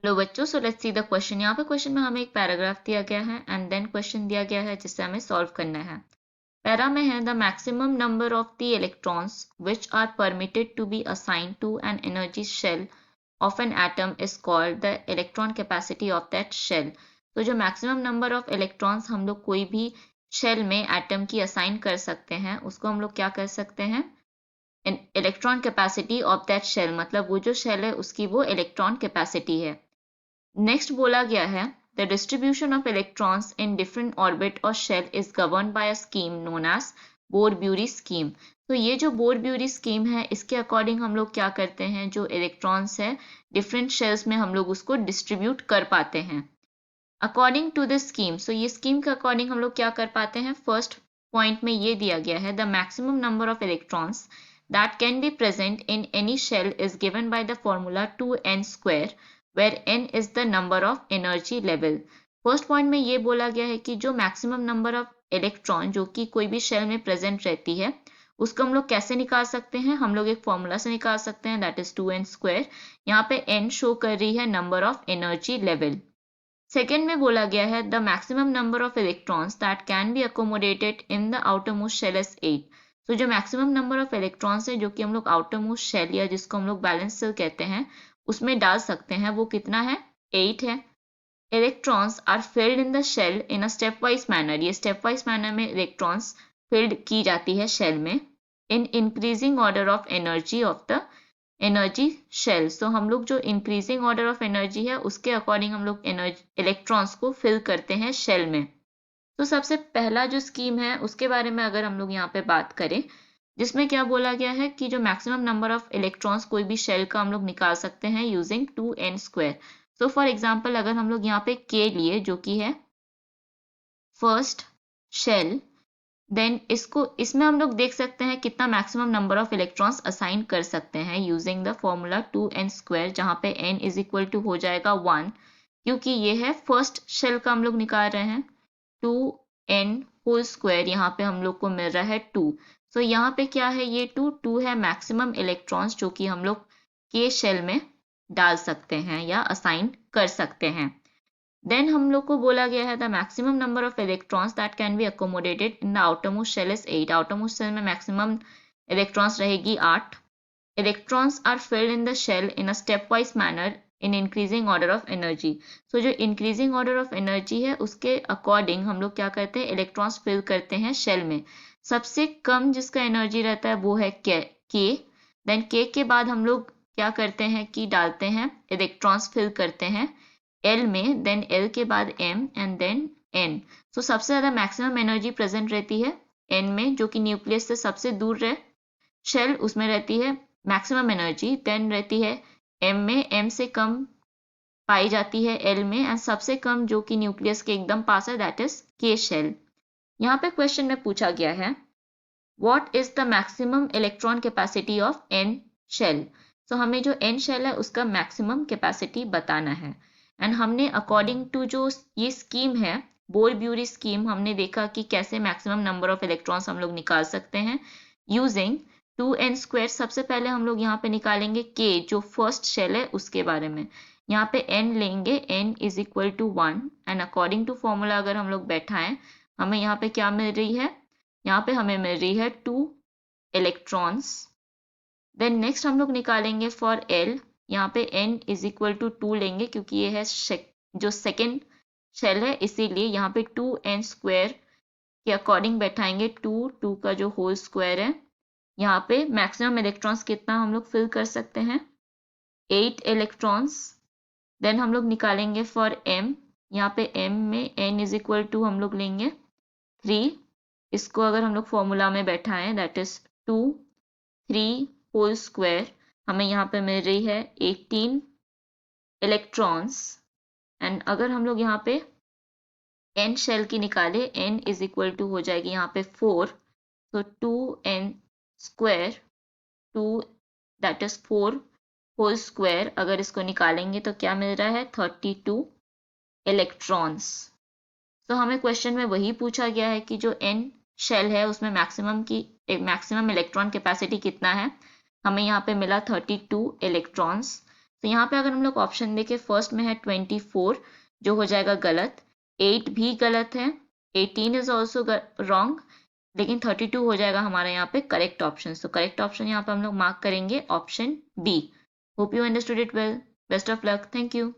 Hello बच्चों, so let's see the question. यहाँ पे क्वेश्चन में हमें एक पैराग्राफ दिया गया है एंड देन क्वेश्चन दिया गया है जिससे हमें सॉल्व करना है। पैरा में है the maximum number of the electrons which are permitted to be assigned to an energy shell of an atom is called the electron capacity of that shell. तो जो मैक्सिमम नंबर ऑफ इलेक्ट्रॉन्स हम लोग कोई भी shell में atom की assign कर सकते हैं उसको हम लोग क्या कर सकते हैं, electron capacity of that shell, मतलब वो जो शेल है उसकी वो इलेक्ट्रॉन कैपेसिटी है। नेक्स्ट बोला गया है the distribution of electrons in different orbit और shell is govern by a scheme known as Bohr Bury scheme. तो ये जो बोर-ब्यूरी स्कीम है इसके अकॉर्डिंग हम लोग क्या करते हैं, जो इलेक्ट्रॉन्स है डिफरेंट शेल्स में हम लोग उसको डिस्ट्रीब्यूट कर पाते हैं अकॉर्डिंग टू द स्कीम। सो ये स्कीम के अकॉर्डिंग हम लोग क्या कर पाते हैं, फर्स्ट पॉइंट में ये दिया गया है the maximum number of electrons that can be present in any shell is given by the formula 2n square where n is the number of energy level। First point में ये बोला गया है कि जो मैक्सिमम नंबर ऑफ इलेक्ट्रॉन जो कि कोई भी शेल में प्रेजेंट रहती है उसको हम लोग कैसे निकाल सकते हैं, हम लोग एक फॉर्मूला से निकाल सकते हैं दैट इज 2n स्क्वायर। यहाँ पे n शो कर रही है number of energy level. Second में बोला गया है the maximum number of electrons that can be accommodated in the outermost shell is 8। तो जो मैक्सिमम नंबर ऑफ इलेक्ट्रॉन्स है जो कि हम लोग आउटर मोस्ट शेल या जिसको हम लोग बैलेंस शेल कहते हैं उसमें डाल सकते हैं, वो कितना है, 8 है। Electrons are filled in the shell in a step wise manner. ये स्टेप वाइज मैनर में इलेक्ट्रॉन्स फिल्ड की जाती है शेल में in increasing order of energy of the energy shell. तो हम लोग जो इंक्रीजिंग ऑर्डर ऑफ एनर्जी है उसके अकॉर्डिंग हम लोग इलेक्ट्रॉन्स को फिल करते हैं शेल में। तो सबसे पहला जो स्कीम है उसके बारे में अगर हम लोग यहाँ पे बात करें, जिसमें क्या बोला गया है कि जो मैक्सिमम नंबर ऑफ इलेक्ट्रॉन्स कोई भी शेल का हम लोग निकाल सकते हैं using 2n square. So for example अगर हम लोग यहाँ पे k लिए जो कि है फर्स्ट शेल, देन इसमें हम लोग देख सकते हैं कितना maximum number of electrons assign कर सकते हैं using the formula 2n square, जहाँ पे n इज इक्वल टू हो जाएगा 1 क्योंकि ये है फर्स्ट शेल का हम लोग निकाल रहे हैं। 2n होल स्क्वायर यहाँ पे हम लोग को मिल रहा है 2। सो यहाँ पे क्या है, ये 2 है मैक्सिमम इलेक्ट्रॉन्स जो कि हम लोग के शेल में डाल सकते हैं या असाइन कर सकते हैं। देन हम लोग को बोला गया है the maximum number of electrons that can be accommodated in the outermost shell is 8। Outermost shell में मैक्सिमम इलेक्ट्रॉन्स रहेगी 8। Electrons are filled in the shell in a step wise manner in increasing order of energy. So जो increasing order of energy है उसके according हम लोग क्या करते हैं, इलेक्ट्रॉन्स फिल करते हैं शेल में। सबसे कम जिसका एनर्जी रहता है वो है के। देन के के बाद हम लोग क्या करते हैं कि डालते हैं इलेक्ट्रॉन्स फिल करते हैं एल में, देन एल के बाद एम एंड देन एन। सो सबसे ज्यादा मैक्सिमम एनर्जी प्रेजेंट रहती है एन में जो कि न्यूक्लियस से सबसे दूर है शेल, उसमें रहती है मैक्सिमम एनर्जी। देन रहती है एम में, एम से कम पाई जाती है एल में, एंड सबसे कम जो कि न्यूक्लियस के एकदम पास है दैट इज के शेल। यहाँ पे क्वेश्चन में पूछा गया है what is the maximum electron capacity of N shell. So हमें जो एन शेल है उसका मैक्सिमम कैपेसिटी बताना है एंड हमने अकॉर्डिंग टू जो ये स्कीम है बोर-ब्यूरी स्कीम, हमने देखा कि कैसे मैक्सिमम नंबर ऑफ इलेक्ट्रॉन्स हम लोग निकाल सकते हैं यूजिंग 2n स्क्वायर। सबसे पहले हम लोग यहाँ पे निकालेंगे k जो फर्स्ट शेल है उसके बारे में। यहाँ पे n लेंगे, n is equal to 1 and according to formula अगर हम लोग बैठाएं हमें यहाँ पे क्या मिल रही है, यहाँ पे हमें मिल रही है 2 इलेक्ट्रॉन्स। देन नेक्स्ट हम लोग निकालेंगे फॉर l, यहाँ पे n इज इक्वल टू 2 लेंगे क्योंकि ये है जो सेकेंड शेल है इसीलिए यहाँ पे 2n स्क्वायर के अकॉर्डिंग बैठाएंगे 2 का जो होल स्क्वायर है। यहाँ पे मैक्सिमम इलेक्ट्रॉन्स कितना हम लोग फिल कर सकते हैं, 8 इलेक्ट्रॉन्स। देन हम लोग निकालेंगे फॉर m, यहाँ पे m में n इज इक्वल टू हम लोग लेंगे 3। इसको अगर हम लोग फॉर्मूला में बैठाएं दैट इज 3 होल स्क्वायर, हमें यहाँ पे मिल रही है 18 इलेक्ट्रॉन्स। एंड अगर हम लोग यहाँ पे n शेल की निकाले n इज इक्वल टू हो जाएगी यहाँ पे 4, तो 2n square 2 that is 4 whole square, अगर इसको निकालेंगे तो क्या मिल रहा है 32 इलेक्ट्रॉन्स। तो हमें क्वेश्चन में वही पूछा गया है कि जो n शेल है उसमें मैक्सिमम इलेक्ट्रॉन कैपेसिटी कितना है, हमें यहाँ पे मिला 32 इलेक्ट्रॉन्स। तो यहाँ पे अगर हम लोग ऑप्शन देखें, फर्स्ट में है 24 जो हो जाएगा गलत, 8 भी गलत है, 18 इज ऑल्सो रॉन्ग, लेकिन 32 हो जाएगा हमारा यहाँ पे करेक्ट ऑप्शन। तो करेक्ट ऑप्शन यहाँ पे हम लोग मार्क करेंगे option B. Hope you understood it well. Best of luck. Thank you.